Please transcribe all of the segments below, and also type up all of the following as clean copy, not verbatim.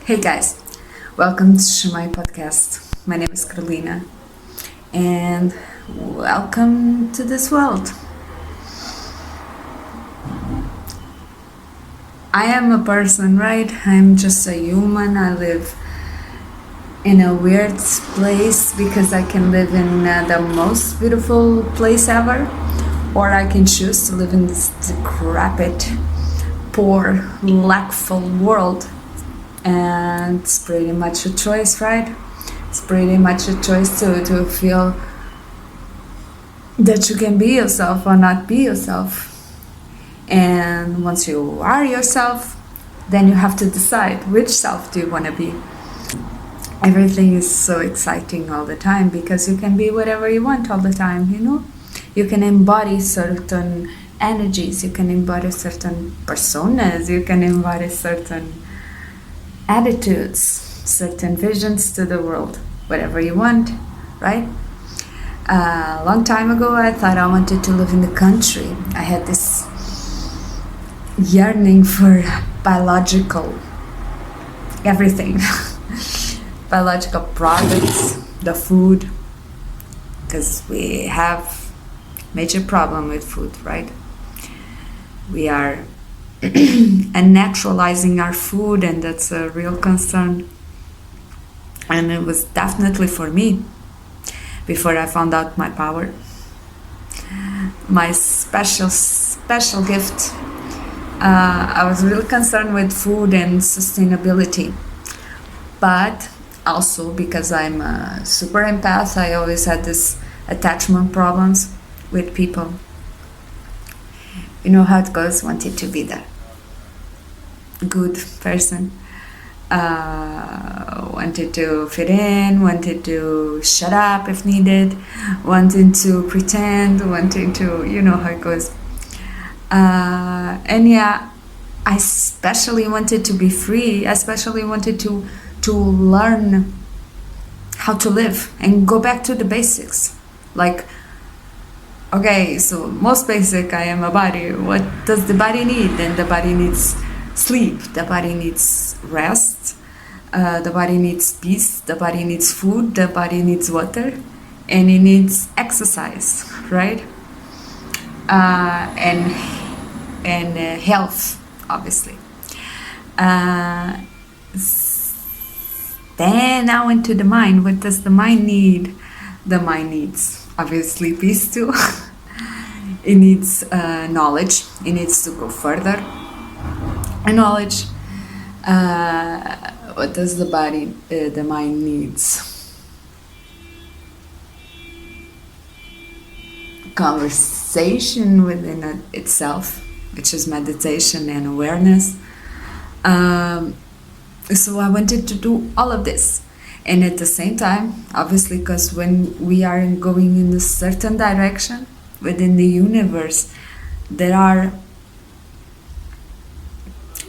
Hey guys, welcome to Shamayim Podcast. My name is Carolina and welcome to this world. I am a person, right? I'm just a human. I live in a weird place because I can live in the most beautiful place ever, or I can choose to live in this decrepit, poor, lackful world. And it's pretty much a choice, right? It's pretty much a choice to feel that you can be yourself or not be yourself. And once you are yourself, then you have to decide which self do you want to be. Everything is so exciting all the time because you can be whatever you want all the time, You can embody certain energies, you can embody certain personas, you can embody certain attitudes, certain visions to the world, whatever you want, right? A long time ago, I thought I wanted to live in the country. I had this yearning for biological everything, biological products, the food, because we have major problem with food, right? We are and naturalizing our food, and that's a real concern. And it was definitely for me, before I found out my power, my special gift. I was really concerned with food and sustainability, but also because I'm a super empath, I always had this attachment problems with people. You know how it goes, wanted to be the good person, wanted to fit in, wanted to shut up if needed, wanting to pretend, wanting to, you know how it goes. And yeah, I especially wanted to be free. I especially wanted to learn how to live and go back to the basics. Like, okay, so most basic, I am a body. What does the body need? And the body needs sleep. The body needs rest. The body needs peace. The body needs food. The body needs water. And it needs exercise, right? And health, obviously. Then I went to the mind. What does the mind need? The mind needs, obviously, peace too. It needs knowledge. It needs to go further. And knowledge. What does the mind needs? Conversation within itself, which is meditation and awareness. So I wanted to do all of this. And at the same time, obviously, because when we are going in a certain direction within the universe, there are,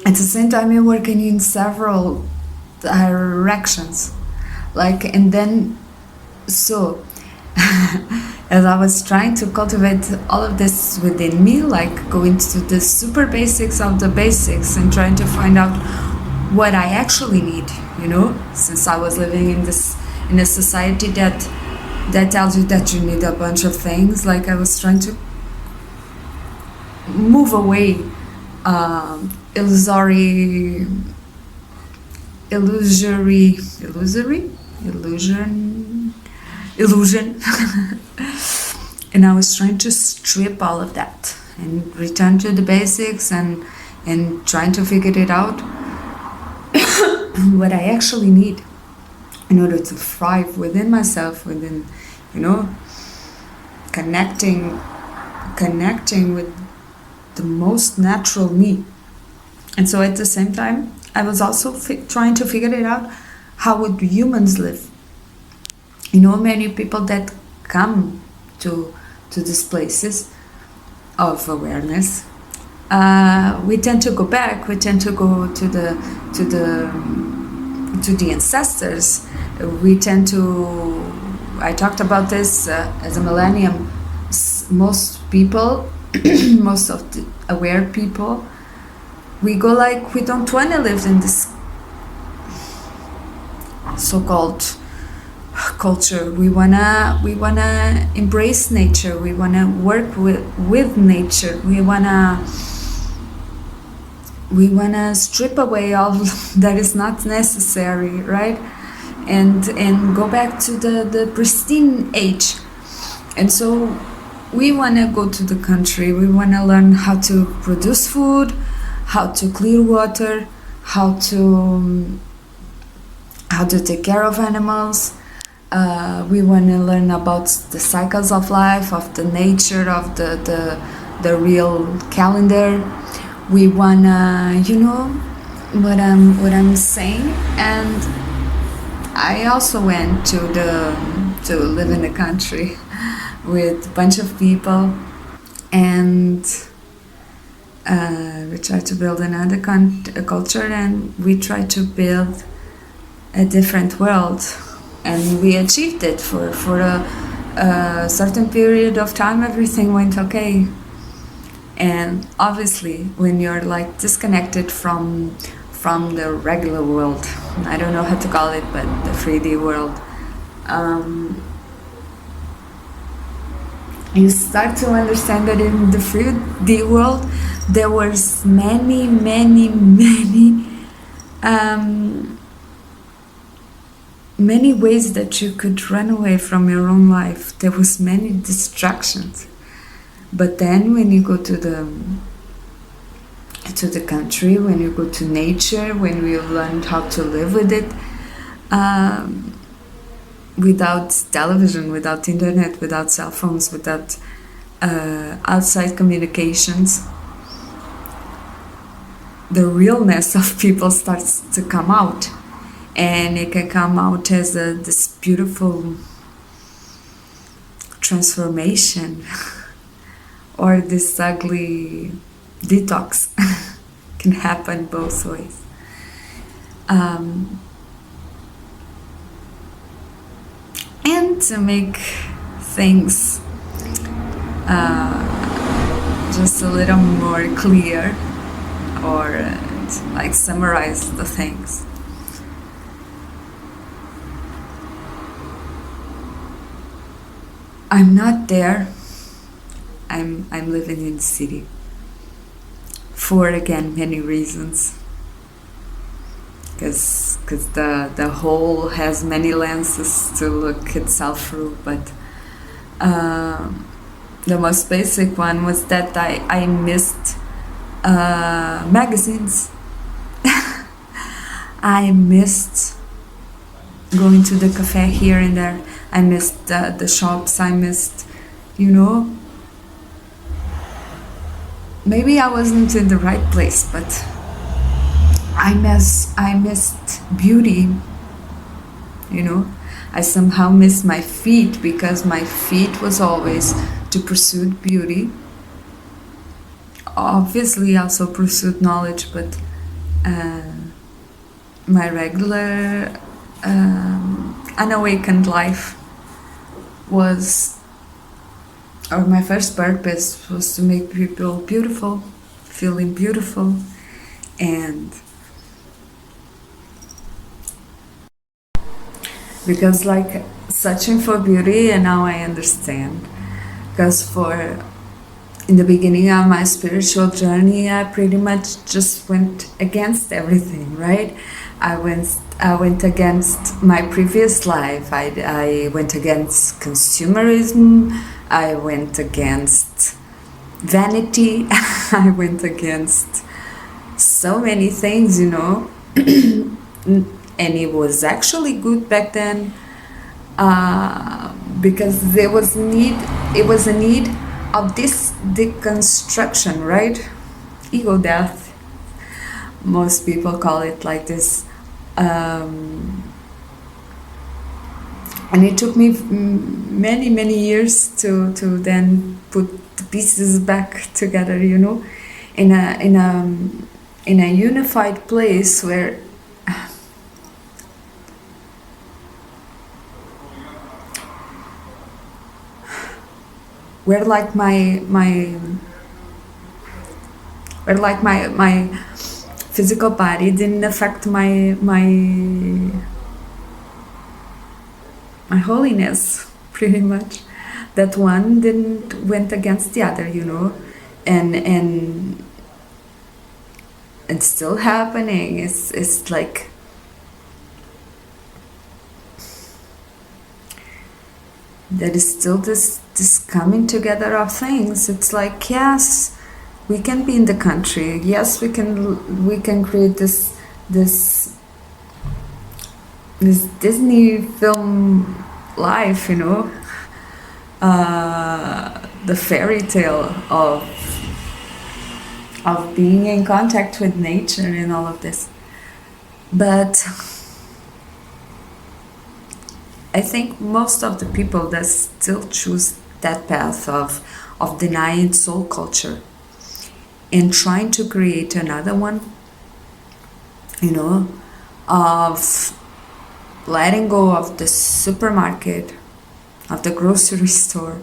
at the same time, you're working in several directions. And then, so, as I was trying to cultivate all of this within me, going to the super basics of the basics and trying to find out what I actually need, since I was living in a society that tells you that you need a bunch of things. I was trying to move away illusion, and I was trying to strip all of that and return to the basics and trying to figure it out. What I actually need in order to thrive within myself, connecting with the most natural me. And so at the same time, I was also trying to figure it out, how would humans live? Many people that come to these places of awareness, we tend to go back. We tend to go to the ancestors. We tend to. I talked about this as a millennium. Most people, most of the aware people, we go we don't want to live in this so-called culture. We wanna embrace nature. We wanna work with nature. We wanna strip away all that is not necessary, right? And go back to the pristine age. And so we wanna go to the country. We wanna learn how to produce food, how to clear water, how to take care of animals. We want to learn about the cycles of life, of the nature, of the real calendar. We wanna, what I'm saying. And I also went to live in the country with a bunch of people, and we tried to build another culture, and we tried to build a different world, and we achieved it for a certain period of time. Everything went okay, and obviously when you're like disconnected from the regular world, I don't know how to call it, but the 3D world, you start to understand that in the 3D world there was many ways that you could run away from your own life. There was many distractions. But then when you go to the country, when you go to nature, when we learned how to live with it, without television, without internet, without cell phones, without outside communications, the realness of people starts to come out. And it can come out as this beautiful transformation or this ugly detox. Can happen both ways. And to make things just a little more clear, or to like summarize the things. I'm not there. I'm living in the city for, again, many reasons. Because the whole has many lenses to look itself through. But the most basic one was that I missed magazines. I missed going to the cafe here and there. I missed the shops. I missed, maybe I wasn't in the right place, but I missed beauty. I somehow missed my feet, because my feet was always to pursue beauty. Obviously, also pursued knowledge, but my regular unawakened life was, or my first purpose was to make people beautiful, feeling beautiful, and because like searching for beauty, and now I understand, because in the beginning of my spiritual journey, I pretty much just went against everything, right? I went against my previous life. I went against consumerism. I went against vanity. I went against so many things, and it was actually good back then, because it was a need of this deconstruction, right? Ego death. Most people call it like this. And it took me many years to then put the pieces back together, in a unified place where like my physical body didn't affect my my holiness, pretty much. That one didn't went against the other, and it's still happening. It's like there is still this coming together of things. It's like, yes, we can be in the country. Yes, we can create this Disney film life, the fairy tale of being in contact with nature and all of this. But I think most of the people that still choose that path of denying soul culture and trying to create another one, of letting go of the supermarket, of the grocery store,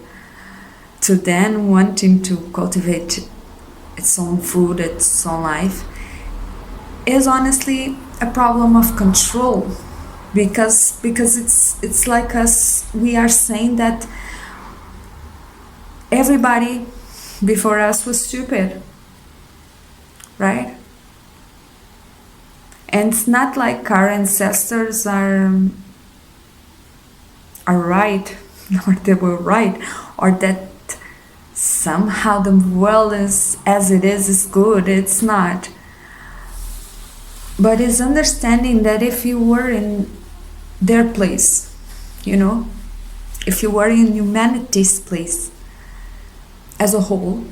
to then wanting to cultivate its own food, its own life, is honestly a problem of control. Because it's like we are saying that everybody before us was stupid, right? And it's not like our ancestors are right, or they were right, or that somehow the world is as it is good. It's not. But it's understanding that if you were in their place, if you were in humanity's place as a whole,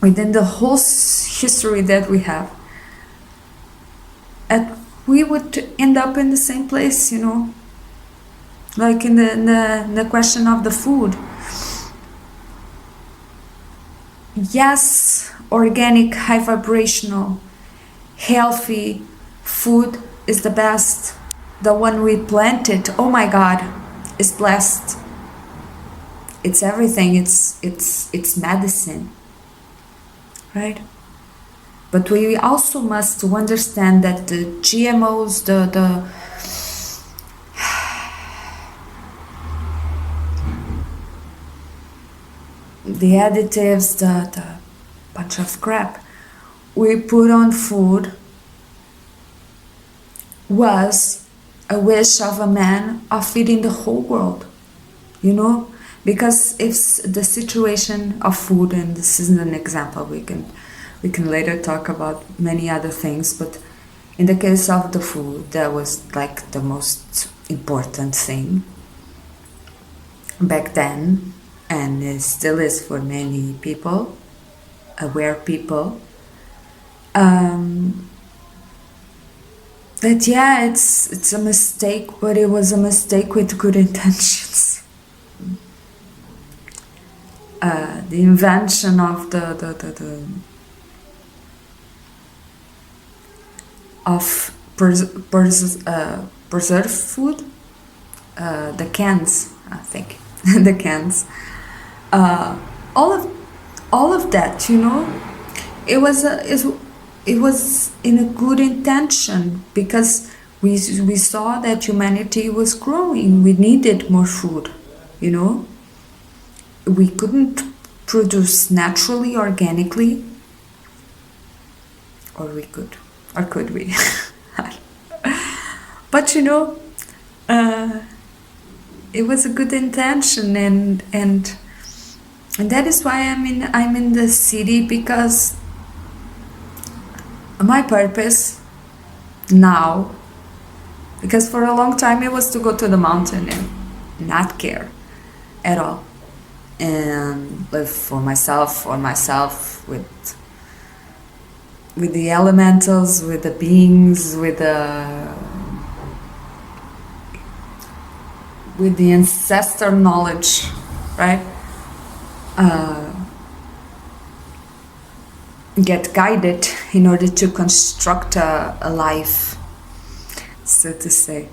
within the whole history that we have, we would end up in the same place, like in the question of the food. Yes, organic, high vibrational, healthy food is the best. The one we planted, oh my God, is blessed. It's everything. It's medicine, right? But we also must understand that the GMOs, the additives, the bunch of crap we put on food was a wish of a man of feeding the whole world, because if the situation of food, and this is an example, we can later talk about many other things, but in the case of the food, that was like the most important thing back then, and it still is for many people, aware people. That it's a mistake, but it was a mistake with good intentions. The invention of the of preserved food, the cans, I think, the cans, all of that, it was in a good intention, because we saw that humanity was growing. We needed more food, We couldn't produce naturally, organically, or we could, or could we? But it was a good intention, and that is why I'm in the city, because my purpose now, because for a long time it was to go to the mountain and not care at all, and live for myself with the elementals, with the beings, with the ancestor knowledge, right? Get guided in order to construct a life, so to say.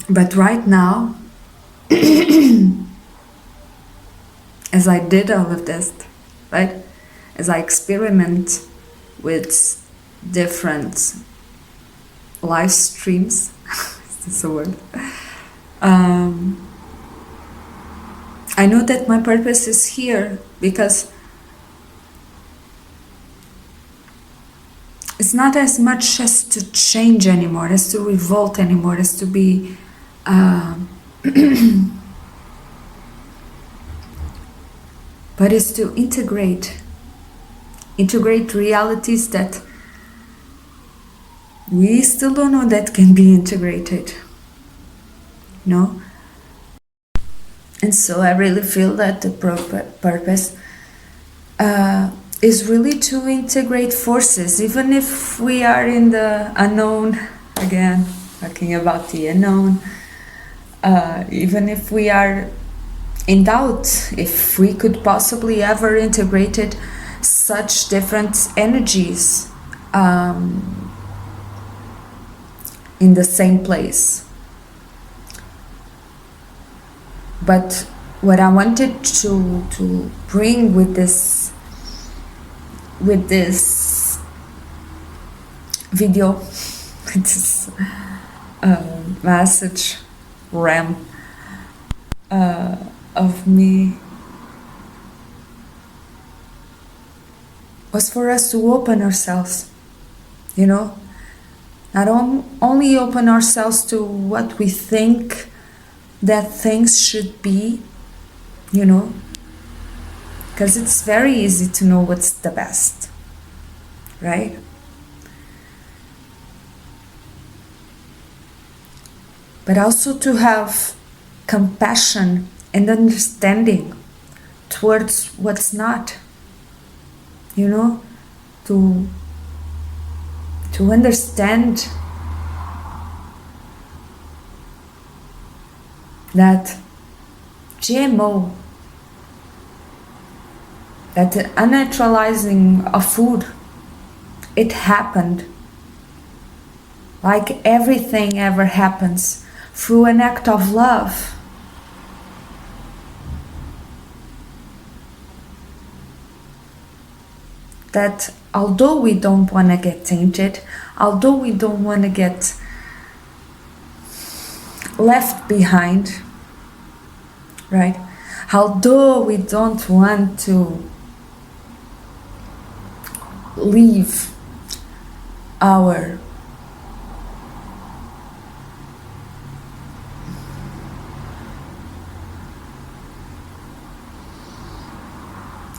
But right now, as I did all of this, right? As I experiment with different live streams, That's a word. I know that my purpose is here because it's not as much as to change anymore, as to revolt anymore, as to be but it's to integrate realities that we still don't know that can be integrated, no? And so I really feel that the purpose is really to integrate forces, even if we are in the unknown, again, talking about the unknown, even if we are in doubt, if we could possibly ever integrated such different energies in the same place. But what I wanted to bring with this video, with this message ram of me, was for us to open ourselves, not only open ourselves to what we think that things should be, because it's very easy to know what's the best, right? But also to have compassion and understanding towards what's not, to understand that GMO, that the unnaturalizing of food, it happened like everything ever happens through an act of love. That although we don't want to get tainted, although we don't want to get left behind, right? Although we don't want to leave our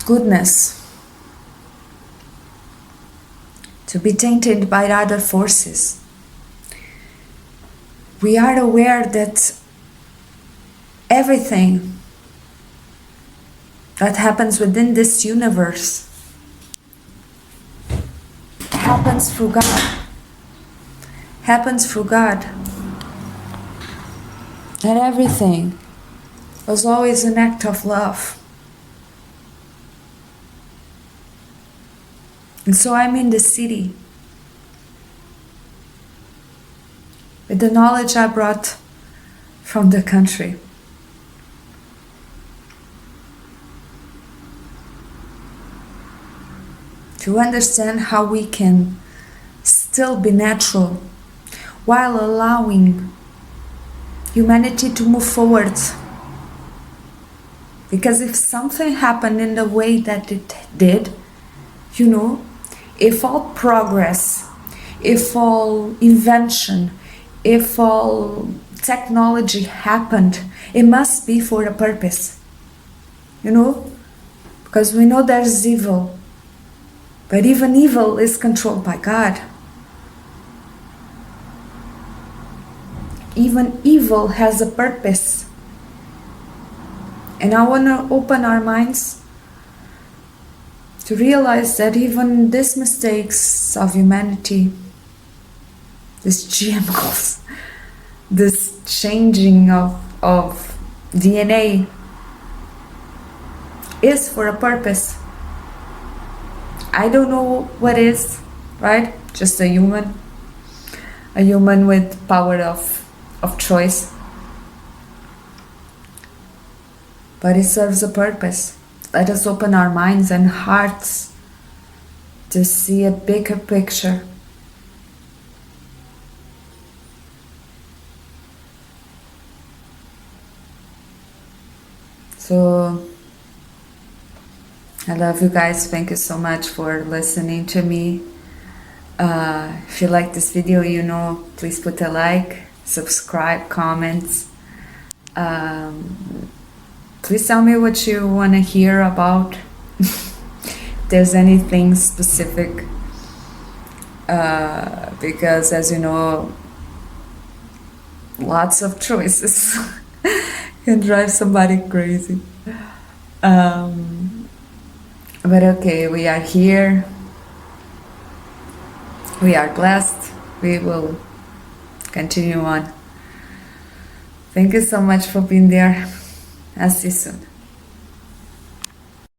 goodness to be tainted by other forces. We are aware that everything that happens within this universe happens through God. That everything was always an act of love. And so I'm in the city with the knowledge I brought from the country. To understand how we can still be natural while allowing humanity to move forward. Because if something happened in the way that it did, if all progress, if all invention, if all technology happened, it must be for a purpose, because we know there's evil, but even evil is controlled by God. Even evil has a purpose. And I want to open our minds to realize that even these mistakes of humanity, these GMOs, this changing of DNA, is for a purpose. I don't know what is, right? Just a human with power of choice. But it serves a purpose. Let us open our minds and hearts to see a bigger picture. So I love you guys. Thank you so much for listening to me. If you like this video, please put a like, subscribe, comments. Please tell me what you want to hear about. If there's anything specific, because as you know, lots of choices can drive somebody crazy. But okay, we are here. We are blessed. We will continue on. Thank you so much for being there. I'll see you soon.